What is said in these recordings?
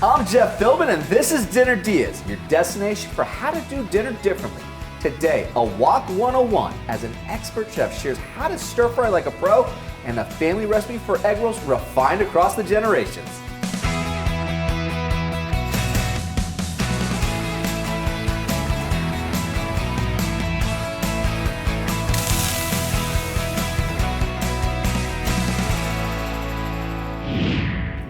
I'm Jeff Philbin, and this is Dinner DeeAs, your destination for how to do dinner differently. Today, a Wok 101 as an expert chef shares how to stir fry like a pro and a family recipe for egg rolls refined across the generations.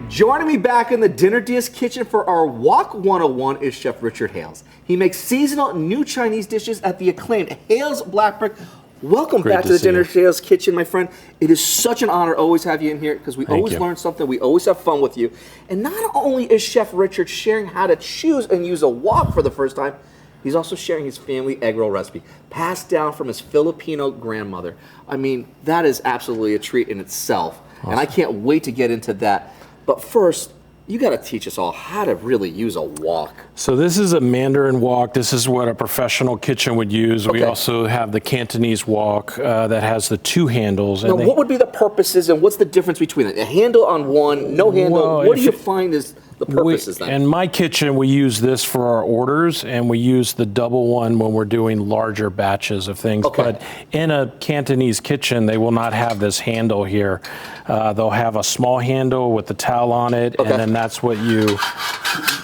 Joining me back in the Dinner DeeAs kitchen for our Wok 101 is Chef Richard Hales. He makes seasonal new Chinese dishes at the acclaimed Hales Black Brick. Welcome back to the Dinner DeeAs kitchen, my friend. It is such an honor to always have you in here because we always learn something. We always have fun with you. And not only is Chef Richard sharing how to choose and use a wok for the first time, he's also sharing his family egg roll recipe, passed down from his Filipino grandmother. I mean, that is absolutely a treat in itself. Awesome. And I can't wait to get into that. But first, you got to teach us all how to really use a wok. So this is a Mandarin wok. This is what a professional kitchen would use. We also have the Cantonese wok that has the two handles. Now, what would be the purposes and what's the difference between it? A handle on one, no handle. Well, what do you find is the purposes then? In my kitchen, we use this for our orders, and we use the double one when we're doing larger batches of things. But in a Cantonese kitchen, they will not have this handle here. They'll have a small handle with the towel on it, and then that's what you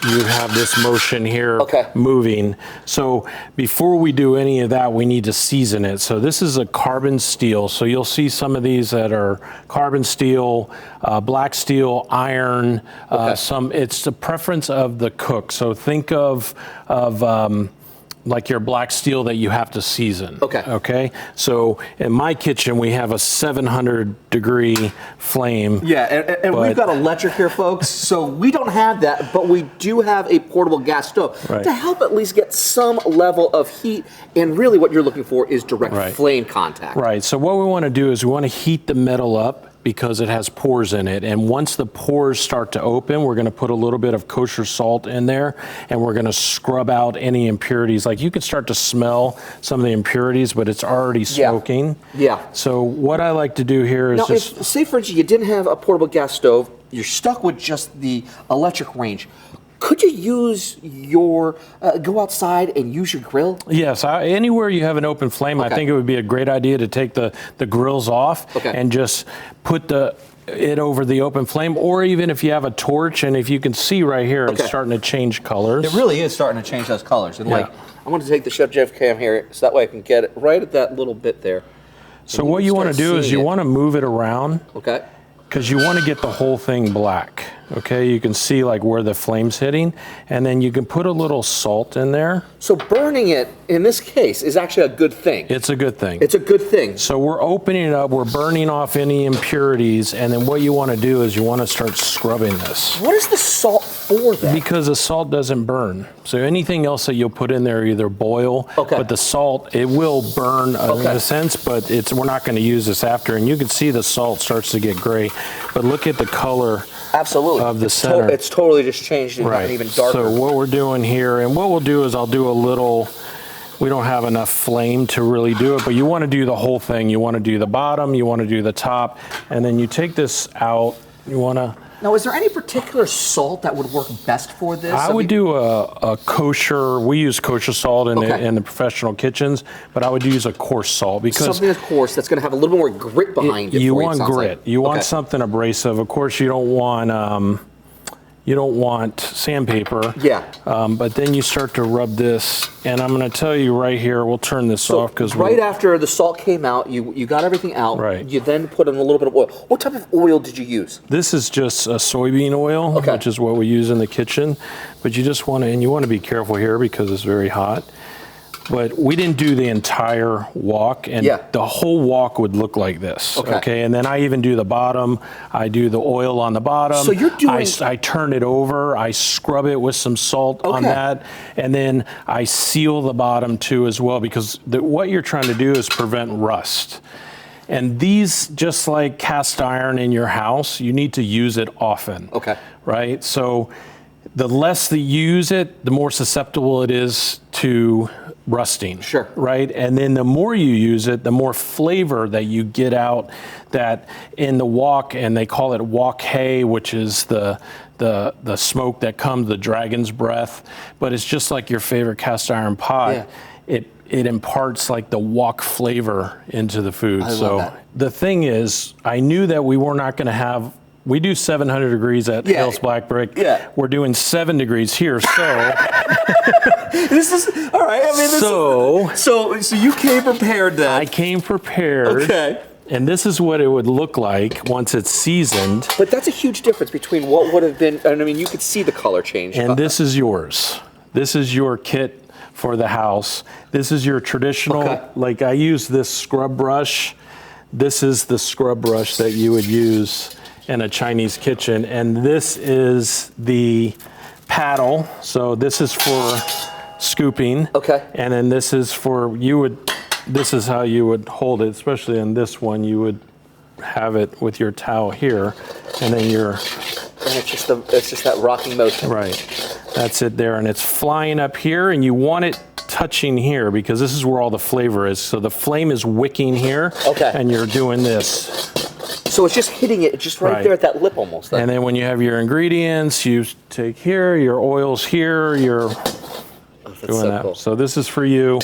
have this motion here moving. So before we do any of that, we need to season it. So this is a carbon steel. So you'll see some of these that are carbon steel, black steel, iron. It's the preference of the cook. So think of like your black steel that you have to season. Okay. So in my kitchen, we have a 700-degree flame. Yeah, and we've got electric here, folks. So we don't have that, but we do have a portable gas stove to help at least get some level of heat. And really, what you're looking for is direct flame contact. Right. So what we want to do is we want to heat the metal up, because it has pores in it. And once the pores start to open, we're gonna put a little bit of kosher salt in there, and we're gonna scrub out any impurities. Like you can start to smell some of the impurities, but it's already smoking. Yeah. So what I like to do here is if, say for instance, you didn't have a portable gas stove, you're stuck with just the electric range. Could you use your, go outside and use your grill? Yes, anywhere you have an open flame, I think it would be a great idea to take the grills off and just put it over the open flame, or even if you have a torch, and if you can see right here, it's starting to change colors. It really is starting to change those colors. And like, I want to take the Chef Jeff cam here, so that way I can get it right at that little bit there. So what you want to do is you want to move it around. Because you want to get the whole thing black. You can see like where the flame's hitting, and then you can put a little salt in there. So burning it, in this case, is actually a good thing. It's a good thing. It's a good thing. So we're opening it up, we're burning off any impurities, and then what you want to do is you want to start scrubbing this. What is the salt for then? Because the salt doesn't burn. So anything else that you'll put in there either boil, but the salt, it will burn in a sense, but we're not going to use this after. And you can see the salt starts to get gray, but look at the color of the center. It's totally just changed and even darker. So what we're doing here, and what we'll do is I'll do a little, we don't have enough flame to really do it, but you want to do the whole thing. You want to do the bottom, you want to do the top, and then you take this out, you want to... Now, is there any particular salt that would work best for this? I would do a kosher, we use kosher salt in the professional kitchens, but I would use a coarse salt because... Something that's coarse, that's going to have a little bit more grit behind it. You want grit. You want something abrasive. Of course, you don't want sandpaper. But then you start to rub this, and I'm going to tell you right here, we'll turn this off because right after the salt came out, you got everything out. You then put in a little bit of oil. What type of oil did you use? This is just a soybean oil, which is what we use in the kitchen. But you just want to, and you want to be careful here because it's very hot. But we didn't do the entire wok, and the whole wok would look like this. And then I even do the bottom. I do the oil on the bottom. So you're doing... I turn it over. I scrub it with some salt on that, and then I seal the bottom too as well, because what you're trying to do is prevent rust. And these, just like cast iron in your house, you need to use it often. Right? So the less that you use it, the more susceptible it is to rusting. Sure. Right? And then the more you use it, the more flavor that you get out that in the wok, and they call it wok hay, which is the smoke that comes, the dragon's breath, but it's just like your favorite cast iron pot. Yeah. It imparts like the wok flavor into the food. I love that. The thing is, I knew that we were not going to have, we do 700 degrees at Hales Black Brick. Yeah. We're doing 7 degrees here, so. This is, all right, I mean, so you came prepared then. I came prepared. Okay. And this is what it would look like once it's seasoned. But that's a huge difference between what would have been, and I mean, you could see the color change. And this is yours. This is your kit for the house. This is your traditional, like I use this scrub brush. This is the scrub brush that you would use in a Chinese kitchen. And this is the paddle. So this is for scooping. Okay. And then this is for, this is how you would hold it, especially in this one. You would have it with your towel here, and then and it's just that rocking motion. Right. That's it there, and it's flying up here, and you want it touching here because this is where all the flavor is. So the flame is wicking here, and you're doing this. So it's just hitting it just right there at that lip almost. And then when you have your ingredients, you take here, your oils here, you're doing that. Cool. So this is for you.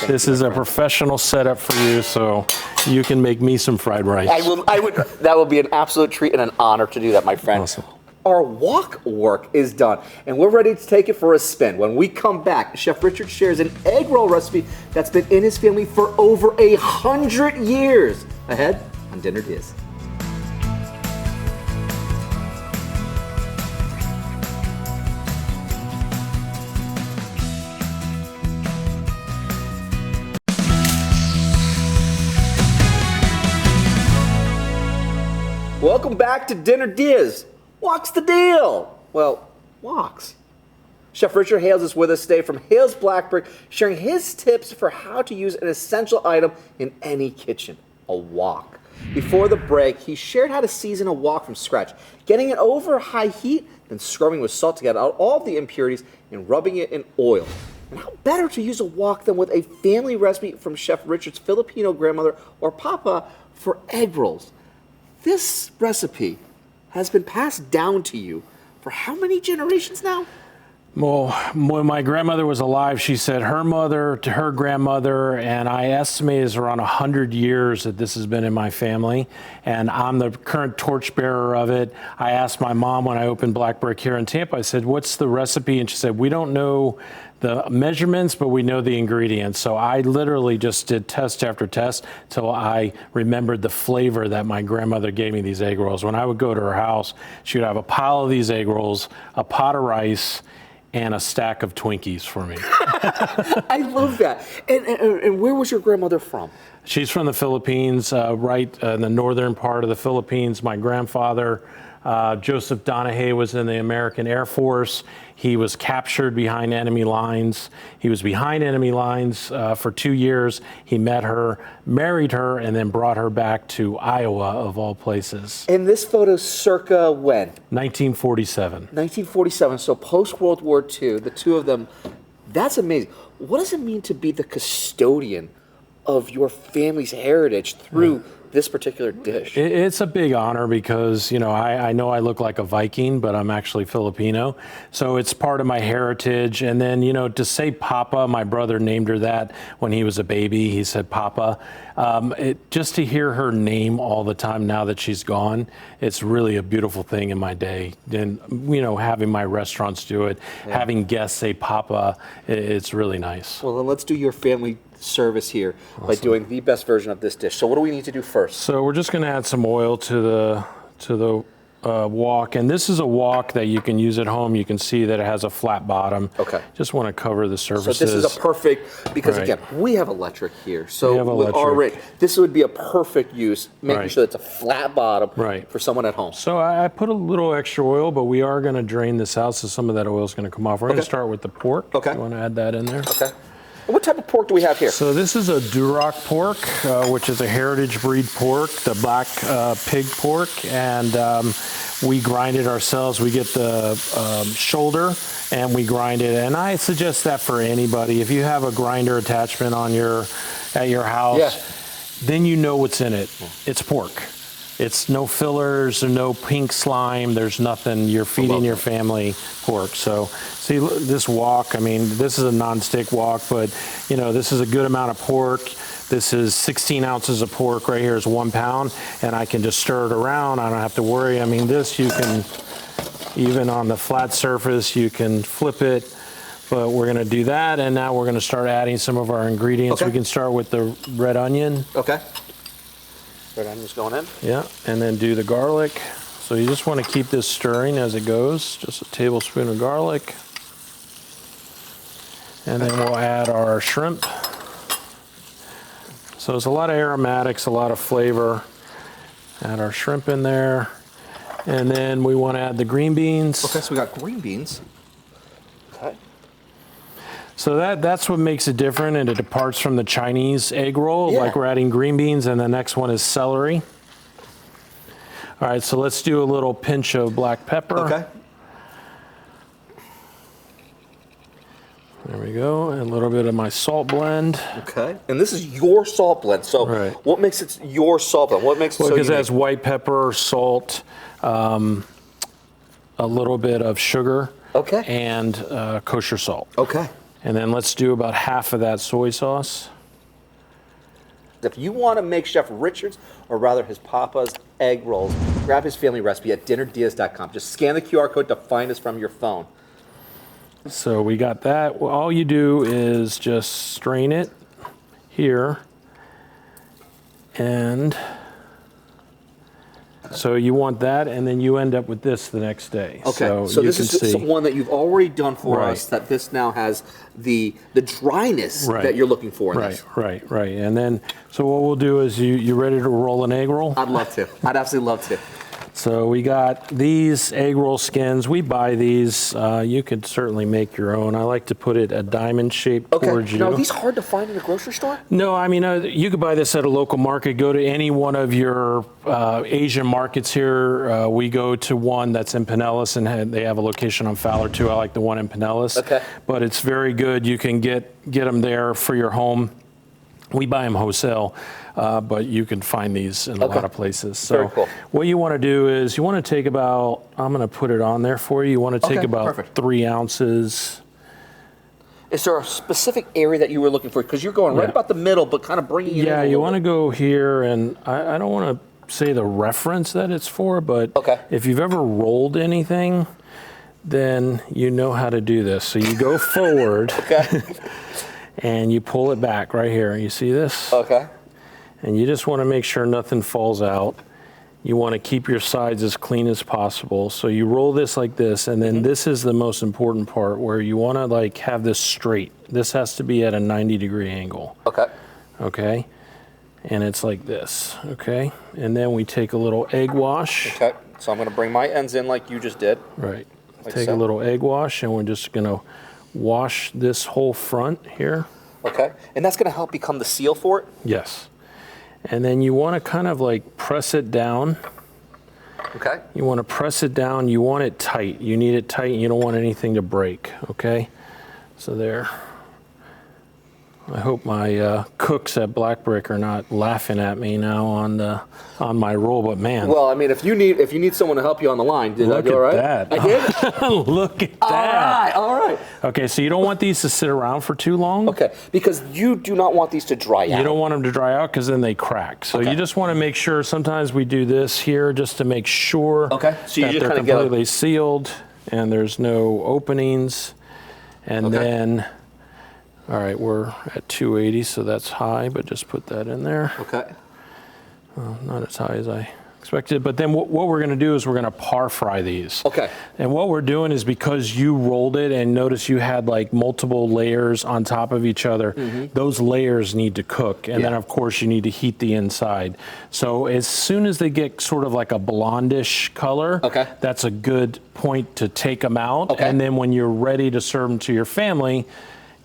This is a professional setup for you, so you can make me some fried rice. I would. That would be an absolute treat and an honor to do that, my friend. Awesome. Our wok work is done, and we're ready to take it for a spin. When we come back, Chef Richard shares an egg roll recipe that's been in his family for over 100 years. Ahead on Dinner DeeAs. Welcome back to Dinner DeeAs. What's the deal? Well, woks. Chef Richard Hales is with us today from Hales Black Brick, sharing his tips for how to use an essential item in any kitchen, a wok. Before the break, he shared how to season a wok from scratch, getting it over high heat, then scrubbing with salt to get out all of the impurities and rubbing it in oil. And how better to use a wok than with a family recipe from Chef Richard's Filipino grandmother or papa for egg rolls. This recipe has been passed down to you for how many generations now? Well, when my grandmother was alive, she said her mother to her grandmother, and I estimate it's around 100 years that this has been in my family, and I'm the current torchbearer of it. I asked my mom when I opened Black Brick here in Tampa, I said, what's the recipe? And she said, we don't know the measurements, but we know the ingredients. So I literally just did test after test till I remembered the flavor that my grandmother gave me these egg rolls. When I would go to her house, she would have a pile of these egg rolls, a pot of rice, and a stack of Twinkies for me. I love that. And where was your grandmother from? She's from the Philippines, right in the northern part of the Philippines. My grandfather, Joseph Donahue, was in the American Air Force. He was captured behind enemy lines. He was behind enemy lines for 2 years. He met her, married her, and then brought her back to Iowa, of all places. And this photo circa when? 1947. 1947, so post-World War II, the two of them. That's amazing. What does it mean to be the custodian of your family's heritage through this particular dish? It's a big honor because, you know I look like a Viking, but I'm actually Filipino. So it's part of my heritage. And then, to say Papa, my brother named her that when he was a baby. He said Papa. Just to hear her name all the time now that she's gone, it's really a beautiful thing in my day. And, having my restaurants do it, having guests say Papa, it's really nice. Well, then let's do your family service here by doing the best version of this dish. So what do we need to do first? So we're just going to add some oil to the wok, and this is a wok that you can use at home. You can see that it has a flat bottom. Okay. Just want to cover the surfaces. So this is a perfect, because again, we have electric here. So with our rate, this would be a perfect use, making sure it's a flat bottom for someone at home. So I put a little extra oil, but we are going to drain this out, so some of that oil is going to come off. We're going to start with the pork. Okay. You want to add that in there? Okay. What type of pork do we have here? So this is a Duroc pork, which is a heritage breed pork, the black pig pork, and we grind it ourselves. We get the shoulder and we grind it. And I suggest that for anybody. If you have a grinder attachment on at your house, then you know what's in it. It's pork. It's no fillers or no pink slime. There's nothing. You're feeding your family pork. So see this wok, I mean, this is a non-stick wok, but you know, this is a good amount of pork. This is 16 ounces of pork. Right here is 1 pound, and I can just stir it around. I don't have to worry. I mean, this you can, even on the flat surface, you can flip it, but we're gonna do that, and now we're gonna start adding some of our ingredients. We can start with the red onion. Okay. Red onion's going in. Yeah, and then do the garlic. So you just want to keep this stirring as it goes. Just a tablespoon of garlic. And then we'll add our shrimp. So there's a lot of aromatics, a lot of flavor. Add our shrimp in there. And then we want to add the green beans. Okay, so we got green beans. Okay. So that's what makes it different, and it departs from the Chinese egg roll. Like we're adding green beans, and the next one is celery. All right, so let's do a little pinch of black pepper. Okay. There we go, and a little bit of my salt blend. Okay, and this is your salt blend. So what makes it your salt blend? What makes it so unique? Because it has white pepper, salt, a little bit of sugar, and kosher salt. Okay. And then let's do about half of that soy sauce. If you want to make Chef Richard's, or rather his Papa's egg rolls, grab his family recipe at dinnerdeas.com. Just scan the QR code to find us from your phone. So we got that. Well, all you do is just strain it here. And so you want that, and then you end up with this the next day. Okay, so this is one that you've already done for us, that this now has the dryness that you're looking for in this. Right. And then, so what we'll do is, you ready to roll an egg roll? I'd love to. I'd absolutely love to. So we got these egg roll skins. We buy these. You could certainly make your own. I like to put it a diamond shape towards you. Now, are these hard to find in a grocery store? No, I mean, you could buy this at a local market. Go to any one of your Asian markets here. We go to one that's in Pinellas, and they have a location on Fowler too. I like the one in Pinellas. Okay. But it's very good. You can get them there for your home. We buy them wholesale, but you can find these in a lot of places. So very cool. What you want to do is you want to take about, I'm going to put it on there for you. You want to take about 3 ounces. Is there a specific area that you were looking for? Because you're going right about the middle, but kind of bringing it in. Yeah, you want to go here, and I don't want to say the reference that it's for, but if you've ever rolled anything, then you know how to do this. So you go forward. And you pull it back right here. You see this? Okay. And you just want to make sure nothing falls out. You want to keep your sides as clean as possible. So you roll this like this, and then this is the most important part, where you want to like have this straight. This has to be at a 90-degree angle. Okay. And it's like this. Okay. And then we take a little egg wash. Okay. So I'm going to bring my ends in like you just did. Right. Take a little egg wash, and we're just going to wash this whole front here. Okay, and that's going to help become the seal for it? Yes. And then you want to kind of like press it down. Okay. You want to press it down. You want it tight. You need it tight. You don't want anything to break. Okay. So there. I hope my cooks at Black Brick are not laughing at me now on my roll, but man. Well, I mean, if you need someone to help you on the line, did I do all right? Look at that. I did? Look at that. All right. Okay, so you don't want these to sit around for too long. Okay, because you do not want these to dry out. You don't want them to dry out because then they crack. So you just want to make sure, sometimes we do this here just to make sure so that they're completely sealed and there's no openings. And then, all right, we're at 280, so that's high, but just put that in there. Okay. Not as high as I expected, but then what we're going to do is we're going to par fry these. Okay. And what we're doing is, because you rolled it and notice you had like multiple layers on top of each other, those layers need to cook. And then of course you need to heat the inside. So as soon as they get sort of like a blondish color, that's a good point to take them out. And then when you're ready to serve them to your family,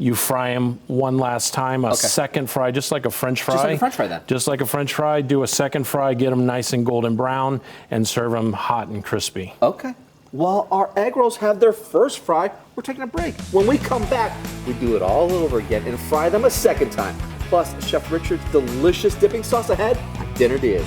You fry them one last time, a second fry, just like a French fry. Just like a French fry then. Just like a French fry, do a second fry, get them nice and golden brown, and serve them hot and crispy. Okay. While our egg rolls have their first fry, we're taking a break. When we come back, we do it all over again and fry them a second time. Plus, Chef Richard's delicious dipping sauce ahead on Dinner DeeAs.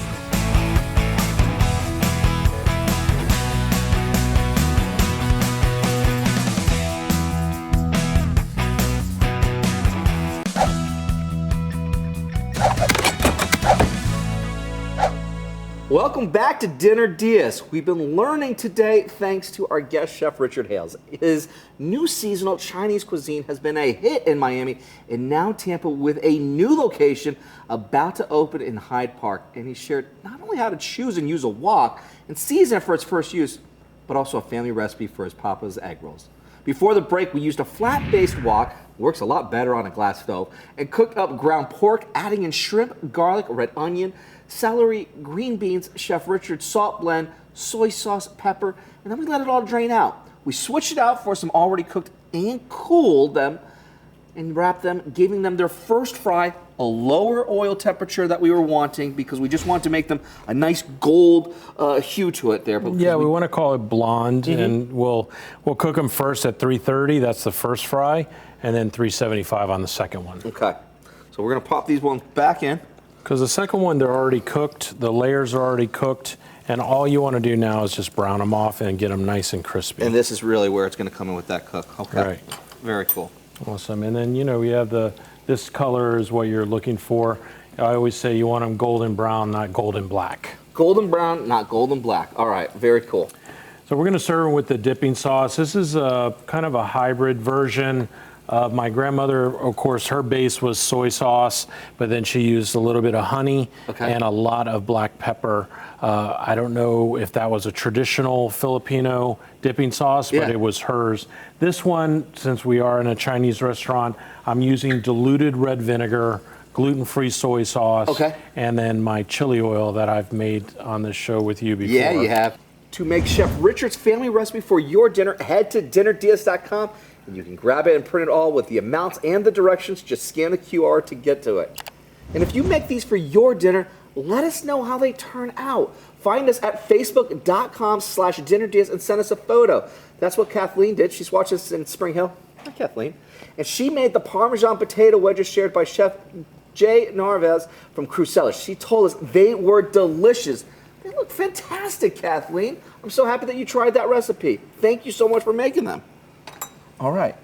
Welcome back to Dinner DeeAs. We've been learning today thanks to our guest chef Richard Hales. His new seasonal Chinese cuisine has been a hit in Miami and now Tampa with a new location about to open in Hyde Park. And he shared not only how to choose and use a wok and season it for its first use, but also a family recipe for his Papa's egg rolls. Before the break, we used a flat-based wok, works a lot better on a glass stove, and cooked up ground pork, adding in shrimp, garlic, red onion, celery, green beans, Chef Richard's salt blend, soy sauce, pepper, and then we let it all drain out. We switched it out for some already cooked and cooled them and wrapped them, giving them their first fry, a lower oil temperature that we were wanting because we just wanted to make them a nice gold hue to it there. Yeah, we want to call it blonde, and we'll cook them first at 330. That's the first fry, and then 375 on the second one. Okay, so we're gonna pop these ones back in. Because the second one, they're already cooked, the layers are already cooked, and all you want to do now is just brown them off and get them nice and crispy. And this is really where it's going to come in with that cook. Okay. Right. Very cool. Awesome. And then, we have this color is what you're looking for. I always say you want them golden brown, not golden black. Golden brown, not golden black. All right. Very cool. So we're going to serve them with the dipping sauce. This is kind of a hybrid version. My grandmother, of course, her base was soy sauce, but then she used a little bit of honey and a lot of black pepper. I don't know if that was a traditional Filipino dipping sauce, but it was hers. This one, since we are in a Chinese restaurant, I'm using diluted red vinegar, gluten-free soy sauce, and then my chili oil that I've made on this show with you before. Yeah, you have. To make Chef Richard's family recipe for your dinner, head to dinnerdeas.com. And you can grab it and print it all with the amounts and the directions. Just scan the QR to get to it. And if you make these for your dinner, let us know how they turn out. Find us at facebook.com/dinnerdeas and send us a photo. That's what Kathleen did. She's watching us in Spring Hill. Hi, Kathleen. And she made the Parmesan potato wedges shared by Chef Jay Narvaez from Crucella. She told us they were delicious. They look fantastic, Kathleen. I'm so happy that you tried that recipe. Thank you so much for making them. All right.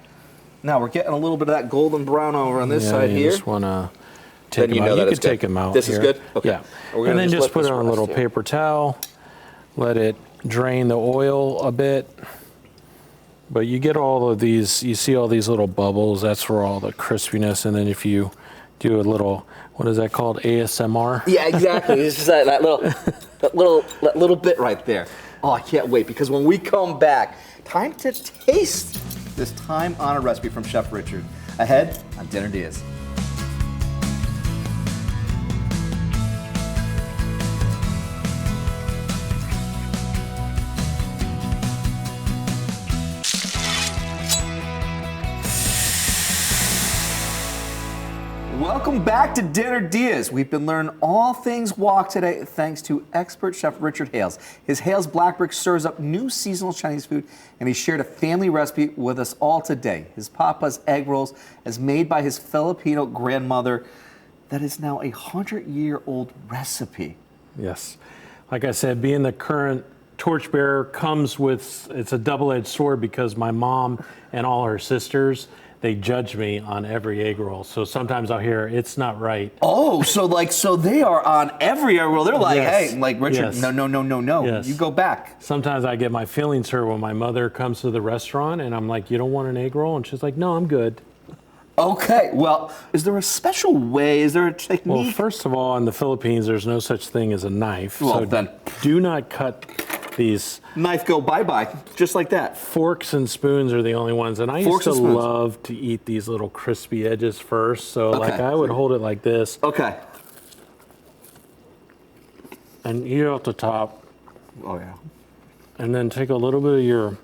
Now we're getting a little bit of that golden brown over on this side here. You just want to take them out. You can take them out. This is good? Okay. Yeah. And then just put it on a little paper towel. Let it drain the oil a bit. But you get all of these, you see all these little bubbles. That's for all the crispiness. And then if you do a little, what is that called? ASMR? Yeah, exactly. It's just that little bit right there. Oh, I can't wait because when we come back, time to taste this time-honored recipe from Chef Richard. Ahead on Dinner DeeAs. Welcome back to Dinner DeeAs. We've been learning all things wok today thanks to expert chef Richard Hales. His Hales Black Brick serves up new seasonal Chinese food, and he shared a family recipe with us all today. His Papa's egg rolls, as made by his Filipino grandmother, that is now a 100-year-old recipe. Yes. Like I said, being the current torchbearer comes with, it's a double-edged sword because my mom and all her sisters, they judge me on every egg roll. So sometimes I'll hear, it's not right. Oh, so they are on every egg roll. They're like, hey, like Richard, no. Yes. You go back. Sometimes I get my feelings hurt when my mother comes to the restaurant and I'm like, you don't want an egg roll? And she's like, no, I'm good. Okay, well, is there a special way? Is there a technique? Well, first of all, in the Philippines, there's no such thing as a knife. Well, so then do not cut these. Knife go bye-bye, just like that. Forks and spoons are the only ones. And I used to love to eat these little crispy edges first. So like I would hold it like this. Okay. And eat off the top. Oh, yeah. And then take a little bit of your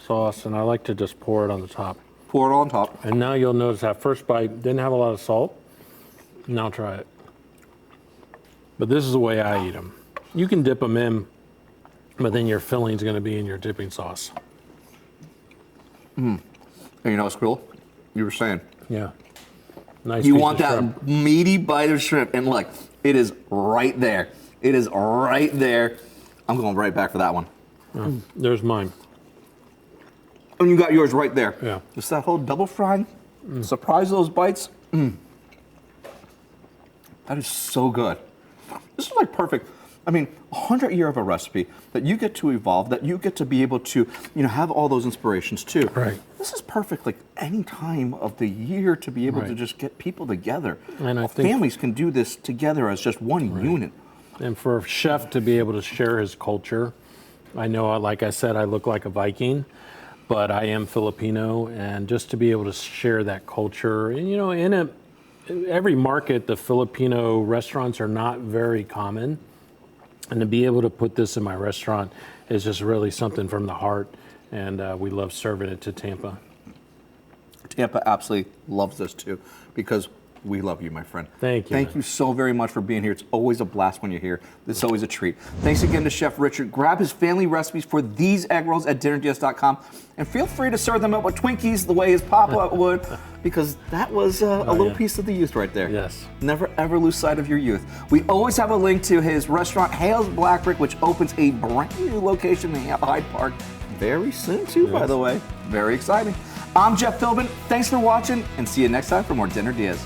sauce, and I like to just pour it on the top. pour it on top. And now you'll notice that first bite didn't have a lot of salt. Now try it. But this is the way I eat them. You can dip them in, but then your filling's going to be in your dipping sauce. And you know what's cool? You were saying. Yeah. Nice. You piece want of that shrimp. meaty bite of shrimp, and look, it is right there. It is right there. I'm going right back for that one. There's mine. And you got yours right there. Yeah. Just that whole double frying, surprise those bites. That is so good. This is like perfect. I mean, 100 year of a recipe that you get to evolve, that you get to be able to, have all those inspirations too. Right. This is perfect, like any time of the year to be able to just get people together. And I think families can do this together as just one unit. And for a chef to be able to share his culture, I know, like I said, I look like a Viking, but I am Filipino, and just to be able to share that culture, and in every market, the Filipino restaurants are not very common, and to be able to put this in my restaurant is just really something from the heart, and we love serving it to Tampa. Tampa absolutely loves this too, because we love you, my friend. Thank you. Thank you so very much for being here. It's always a blast when you're here. It's always a treat. Thanks again to Chef Richard. Grab his family recipes for these egg rolls at DinnerDeas.com, and feel free to serve them up with Twinkies the way his papa would, because that was a little piece of the youth right there. Yes. Never ever lose sight of your youth. We always have a link to his restaurant, Hale's Black Brick, which opens a brand new location in Hyde Park very soon too, by the way. Very exciting. I'm Jeff Philbin. Thanks for watching, and see you next time for more Dinner Diaz.